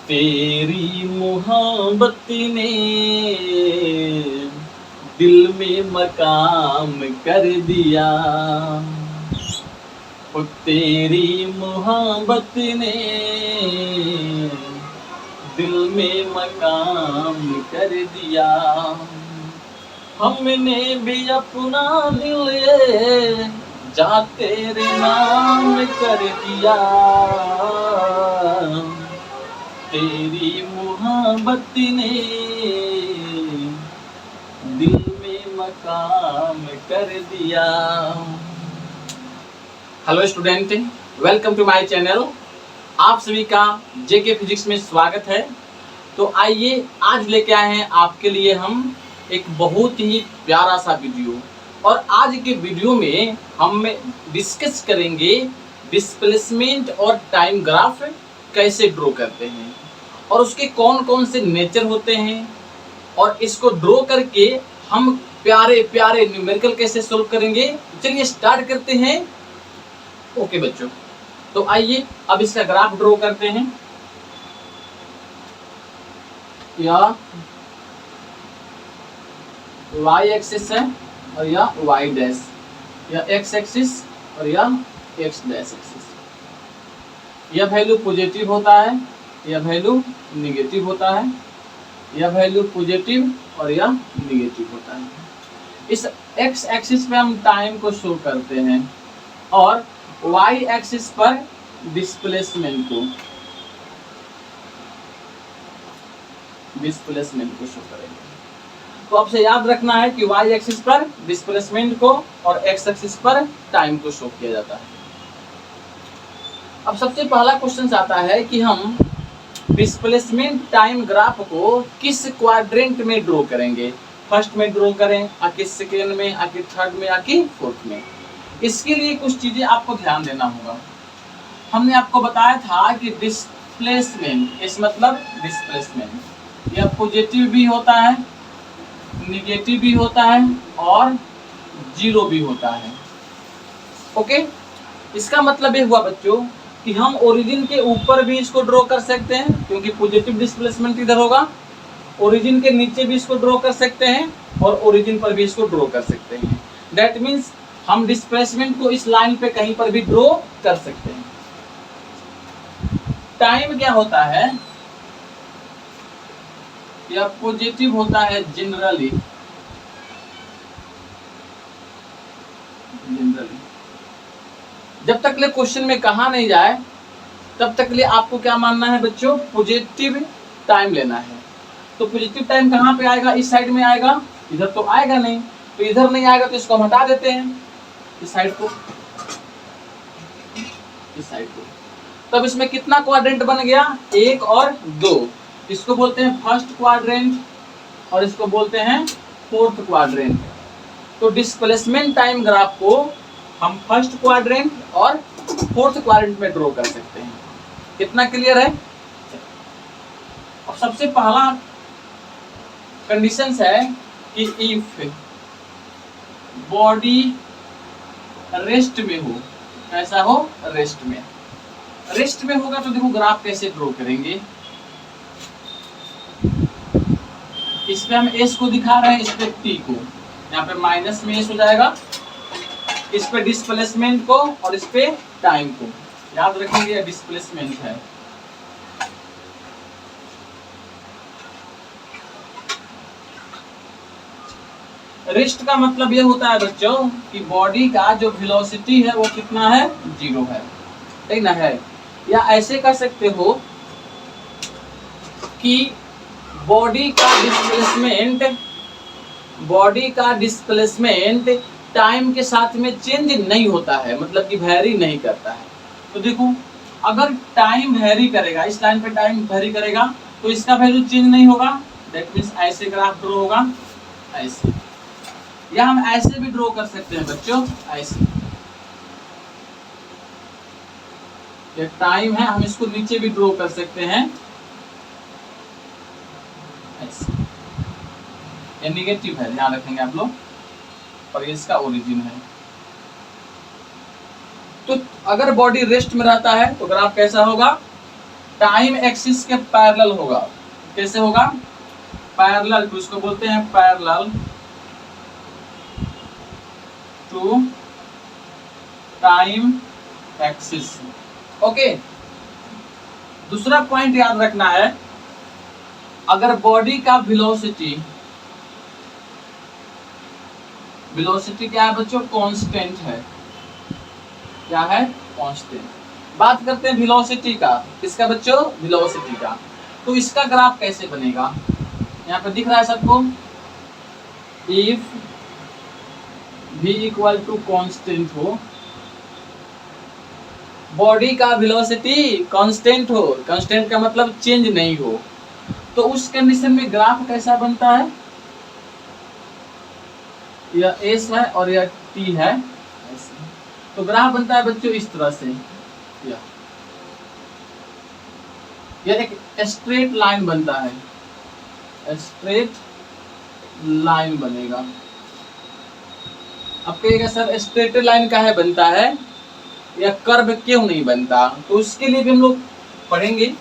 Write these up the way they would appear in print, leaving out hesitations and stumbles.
तेरी मोहब्बत ने दिल में मकाम कर दिया। ओ तेरी मोहब्बत ने दिल में मकाम कर दिया। हमने भी अपना दिल जा तेरे नाम कर दिया। तेरी मोहब्बत ने दिल में मकाम कर दिया। Hello student, welcome to my channel. आप सभी का जेके फिजिक्स में स्वागत है। तो आइए आज लेके आए हैं आपके लिए हम एक बहुत ही प्यारा सा वीडियो। और आज के वीडियो में हम डिस्कस करेंगे डिस्प्लेसमेंट और टाइम ग्राफ कैसे ड्रॉ करते हैं और उसके कौन कौन से नेचर होते हैं, और इसको ड्रॉ करके हम प्यारे प्यारे न्यूमेरिकल कैसे सोल्व करेंगे। चलिए स्टार्ट करते हैं। ओके बच्चों, तो आइए अब इसका ग्राफ ड्रॉ करते हैं। यह y एक्सिस है और यह y डैश, यह x एक्सिस और यह x डैश एक्सिस। यह वैल्यू पॉजिटिव होता है, यह वैल्यू निगेटिव होता है, यह वैल्यू पॉजिटिव और यह निगेटिव होता है। इस x एक्सिस पे हम टाइम को शो करते हैं और y एक्सिस पर डिस्प्लेसमेंट को शो करेंगे। तो आपसे याद रखना है कि y एक्सिस पर डिस्प्लेसमेंट को और x एक्सिस पर टाइम को शो किया जाता है। अब सबसे पहला क्वेश्चन आता है कि हम डिस्प्लेसमेंट टाइम ग्राफ को किस क्वाड्रेंट में ड्रॉ करेंगे। फर्स्ट में ड्रॉ करें, आखिर सेकेंड में, आखिर थर्ड में, आखिर फोर्थ में। इसके लिए कुछ चीजें आपको ध्यान देना होगा। हमने आपको बताया था कि डिस्प्लेसमेंट, इस मतलब डिस्प्लेसमेंट, यह पॉजिटिव भी होता है, निगेटिव भी होता है और जीरो भी होता है। ओके, इसका मतलब ये हुआ बच्चों कि हम ओरिजिन के ऊपर भी इसको ड्रॉ कर सकते हैं क्योंकि पॉजिटिव डिस्प्लेसमेंट इधर होगा। ओरिजिन के नीचे भी इसको ड्रॉ कर सकते हैं और ओरिजिन पर भी इसको ड्रॉ कर सकते हैं। दैट मीन्स हम डिस्प्लेसमेंट को इस लाइन पे कहीं पर भी ड्रॉ कर सकते हैं। टाइम क्या होता है, यह पॉजिटिव होता है जनरली। जब तक ले क्वेश्चन में कहा नहीं जाए तब तक ले आपको क्या मानना है बच्चों, पॉजिटिव टाइम लेना है। तो पॉजिटिव टाइम कहाँ पे आएगा, इस साइड में आएगा, इधर तो आएगा नहीं। तो इधर नहीं आएगा तो इसको हम हटा देते हैं, इस साइड को, इस साइड को। तब इसमें कितना क्वाड्रेंट बन गया, 1 और 2। इसको बोलते हैं फर्स्ट क्वाड्रेंट और इसको बोलते हैं फोर्थ क्वाड्रेंट। तो डिस्प्लेसमेंट टाइम ग्राफ को हम फर्स्ट क्वाड्रेंट और फोर्थ क्वाड्रेंट में ड्रॉ कर सकते हैं। कितना क्लियर है। और सबसे पहला कंडीशन है कि इफ बॉडी रेस्ट में हो, कैसा हो, रेस्ट में। रेस्ट में होगा तो देखो ग्राफ कैसे ड्रॉ करेंगे। इस पे हम एस को दिखा रहे हैं, इस पे टी को, यहाँ पे माइनस में एस हो जाएगा। इस पे डिस्प्लेसमेंट को और इस पे टाइम को याद रखेंगे, डिस्प्लेसमेंट है। रेस्ट का मतलब यह होता है बच्चों कि बॉडी का जो वेलोसिटी है वो कितना है, 0 है, ठीक ना है। या ऐसे कर सकते हो कि बॉडी का डिस्प्लेसमेंट टाइम के साथ में चेंज नहीं होता है, मतलब कि वैरी नहीं करता है। तो देखो अगर टाइम वैरी करेगा, इस लाइन पे टाइम वैरी करेगा तो इसका वैल्यू चेंज नहीं होगा। दैट मीन्स ऐसे ग्राफ ड्रॉ होगा, ऐसे। या हम ऐसे भी ड्रॉ कर सकते हैं बच्चों, ऐसे। ये टाइम है, हम इसको नीचे भी ड्रॉ कर सकते हैं, ऐसे। ये निगेटिव है, ध्यान रखेंगे आप लोग, और ये इसका ओरिजिन है। तो अगर बॉडी रेस्ट में रहता है तो ग्राफ कैसा होगा, टाइम एक्सिस के पैरेलल होगा। कैसे होगा? पैरेलल टू, इसको बोलते हैं parallel to time axis. Okay, दूसरा पॉइंट याद रखना है, अगर बॉडी का वेलोसिटी क्या है बच्चों? कांस्टेंट है। क्या है? कांस्टेंट। बात करते हैं वेलोसिटी का। किसका बच्चों? वेलोसिटी का। तो इसका ग्राफ कैसे बनेगा? यहाँ पे दिख रहा है सबको, if v equal to constant हो, बॉडी का वेलोसिटी कांस्टेंट हो, कांस्टेंट का मतलब चेंज नहीं हो, तो उस कंडीशन में ग्राफ कैसा बनता है? यह s है और यह t है, तो ग्राफ बनता है बच्चों इस तरह से। यह एक स्ट्रेट लाइन बनता है, स्ट्रेट लाइन बनेगा। अब कहिएगा सर स्ट्रेट लाइन का है बनता है, या कर्व क्यों नहीं बनता? तो उसके लिए भी हम लोग पढ़ेंगे।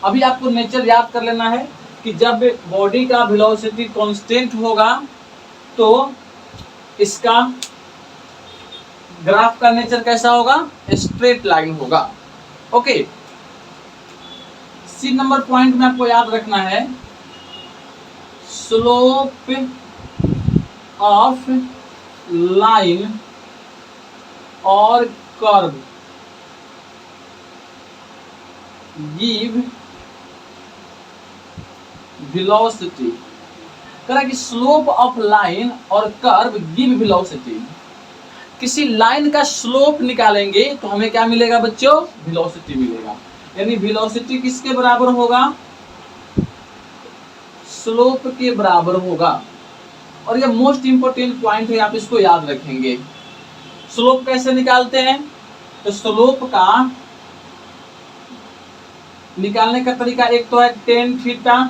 अभी आपको नेचर याद कर लेना है कि जब बॉडी का वेलोसिटी कांस्टेंट होगा तो इसका ग्राफ का नेचर कैसा होगा? स्ट्रेट लाइन होगा। ओके, सी नंबर पॉइंट में आपको याद रखना है, स्लोप ऑफ लाइन और कर्व गिव वेलोसिटी। कह कि स्लोप ऑफ लाइन और कर्व गिव वेलोसिटी। किसी लाइन का स्लोप निकालेंगे तो हमें क्या मिलेगा बच्चों? वेलोसिटी मिलेगा। यानी वेलोसिटी किसके बराबर होगा? स्लोप के बराबर होगा। और ये मोस्ट इंपोर्टेंट पॉइंट है, आप इसको याद रखेंगे। स्लोप कैसे निकालते हैं? तो स्लोप का निकालने का तरीका एक तो है टेन थीटा,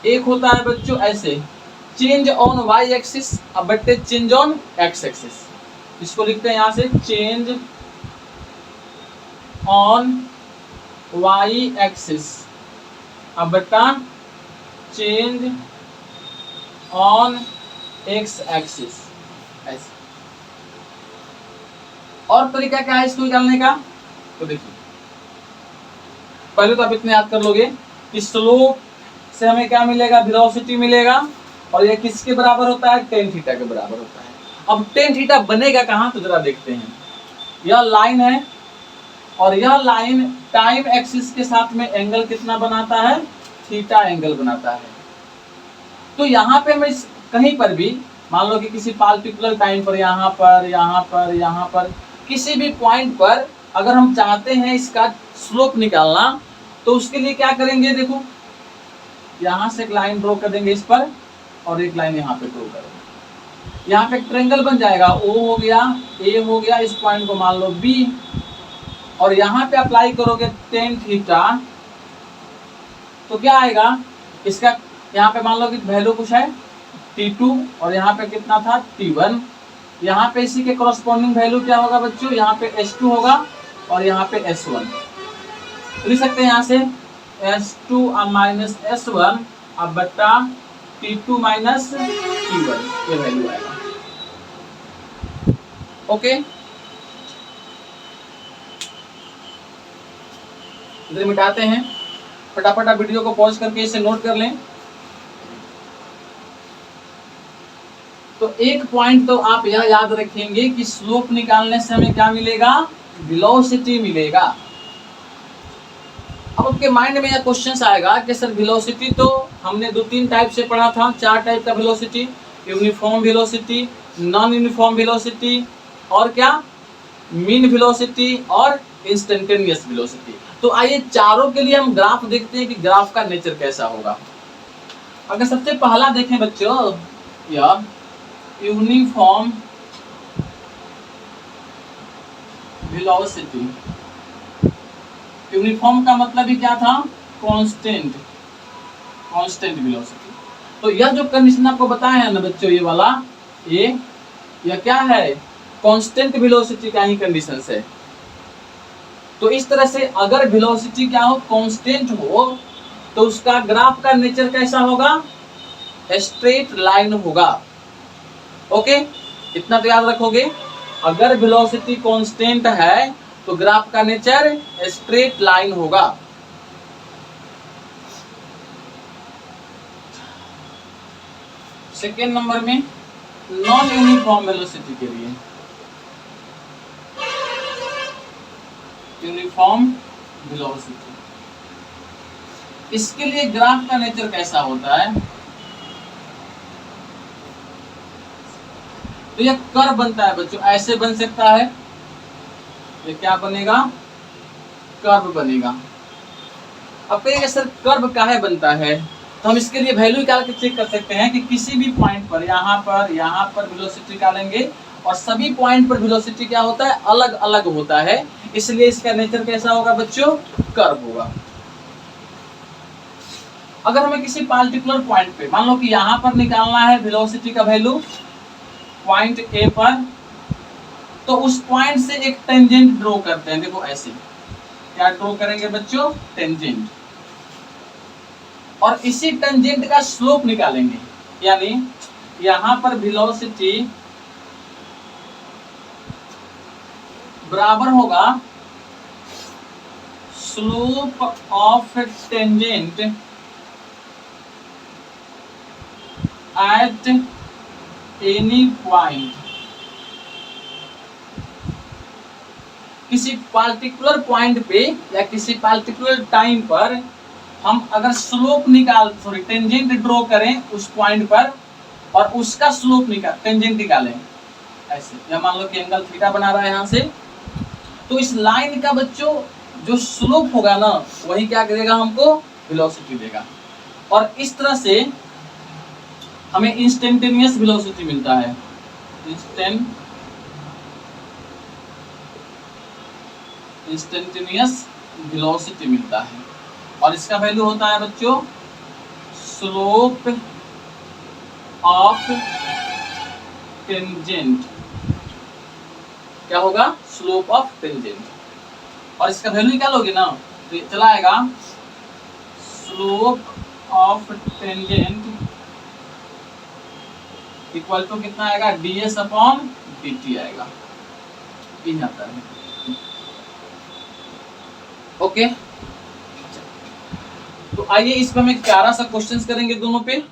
एक होता है बच्चों ऐसे चेंज ऑन वाई एक्सिस अब बट्टे चेंज ऑन एक्स एक्सिस। इसको लिखते हैं यहां से चेंज ऑन वाई एक्सिस अब बट्टा चेंज ऑन एक्स एक्सिस। ऐसे और तरीका क्या है इसको निकालने का? तो देखिए, पहले तो आप इतने याद कर लोगे कि स्लोप से हमें क्या मिलेगा? वेलोसिटी मिलेगा। और ये किसके बराबर होता है? टेन थीटा के बराबर होता है। अब टेन थीटा बनेगा कहां? तो जरा देखते हैं, यह लाइन है और यह लाइन टाइम एक्सिस के साथ में एंगल कितना बनाता है? थीटा एंगल बनाता है। तो यहाँ पे मैं कहीं पर भी मान लो कि किसी पार्टिकुलर टाइम पर यहाँ पर किसी भी पॉइंट पर अगर हम चाहते हैं इसका स्लोप निकालना, तो उसके लिए क्या करेंगे? देखो, यहाँ से एक लाइन ड्रॉ कर देंगे इस पर और एक लाइन यहाँ पे ड्रॉ करेंगे। यहाँ पे एक ट्रायंगल बन जाएगा, O हो गया, A हो गया, इस पॉइंट को मान लो B, और यहाँ पे अप्लाई करोगे टेन थीटा, तो क्या आएगा? इसका यहाँ पे मान लो कि वैल्यू कुछ है T2 और यहाँ पे कितना था? T1। यहाँ पे इसी के कॉरस्पॉन्डिंग वैल्यू क्या होगा बच्चों? यहाँ पे S2 होगा और यहाँ पे S1। लिख सकते हैं यहाँ से S2 माइनस S1 अब बट्टा T2 माइनस T1, ये वैल्यू आएगा। ओके, इधर मिटाते हैं, फटाफट आप वीडियो को पॉज करके इसे नोट कर लें। तो एक पॉइंट तो आप यह याद रखेंगे कि स्लोप निकालने से हमें क्या मिलेगा? वेलोसिटी मिलेगा। अब आपके माइंड में यह क्वेश्चन आएगा कि सर वेलोसिटी तो हमने 2-3 टाइप से पढ़ा था, 4 टाइप का velocity, uniform velocity, non uniform velocity और क्या? मीन वेलोसिटी और इंस्टेंटेनियस वेलोसिटी। तो आइए चारों के लिए हम ग्राफ देखते हैं कि ग्राफ का नेचर कैसा होगा। अगर सबसे पहला देखें बच्चों, यह यूनिफॉर्म वेलोसिटी। यूनिफॉर्म का मतलब ही क्या था? Constant velocity. तो यह जो कंडीशन आपको बताया है ना बच्चों, ये वाला यह क्या है? कांस्टेंट वेलोसिटी का ही कंडीशन है। तो इस तरह से अगर वेलोसिटी क्या हो, कांस्टेंट हो, तो उसका ग्राफ का नेचर कैसा होगा, स्ट्रेट लाइन होगा। ओके, इतना तो याद रखोगे। अगर वेलोसिटी कांस्टेंट है तो ग्राफ का नेचर स्ट्रेट लाइन होगा। सेकेंड नंबर में नॉन यूनिफॉर्म वेलोसिटी के लिए, यूनिफॉर्म वेलोसिटी, इसके लिए ग्राफ का नेचर कैसा होता है, तो यह कर्व बनता है बच्चों, ऐसे बन सकता है, ये क्या बनेगा, कर्व बनेगा। अब कहिएगा सर कर्व काहे बनता है, तो हम इसके लिए वैल्यू निकाल के चेक कर सकते हैं कि किसी भी पॉइंट पर यहाँ पर वेलोसिटी निकालेंगे और सभी पॉइंट पर वेलोसिटी क्या होता है, अलग अलग होता है, इसलिए इसका नेचर कैसा होगा बच्चों, कर्व होगा। अगर हमें किसी पार्टिकुलर पॉइंट पे, मान लो कि यहाँ पर निकालना है वेलोसिटी का वैल्यू पॉइंट ए पर, तो उस पॉइंट से एक टेंजेंट ड्रॉ करते हैं। देखो ऐसे क्या ड्रॉ करेंगे बच्चों, टेंजेंट, और इसी टेंजेंट का स्लोप निकालेंगे, यानी यहां पर वेलोसिटी बराबर होगा slope of tangent at any point. किसी पार्टिकुलर पॉइंट पे या किसी पार्टिकुलर टाइम पर हम अगर स्लोप टेंजेंट ड्रॉ करें उस पॉइंट पर और उसका स्लोप टेंजेंट निकालें ऐसे, या मान लो कि एंगल थीटा बना रहा है यहाँ से, तो इस लाइन का बच्चों जो स्लोप होगा ना, वही क्या करेगा, हमको वेलोसिटी देगा। और इस तरह से हमें इंस्टेंटेनियस वेलोसिटी मिलता है, इंस्टेंटेनियस वेलोसिटी मिलता है, और इसका वैल्यू होता है बच्चों स्लोप ऑफ टेंजेंट। क्या होगा, स्लोप ऑफ टेंजेंट, और इसका वैल्यू निकालोगे ना तो ये चला आएगा slope of tangent equal to कितना आएगा, ds अपॉन dt आएगा, ये आता है। ओके, तो आइए इस पर हम एक प्यारा सा क्वेश्चंस करेंगे दोनों पे।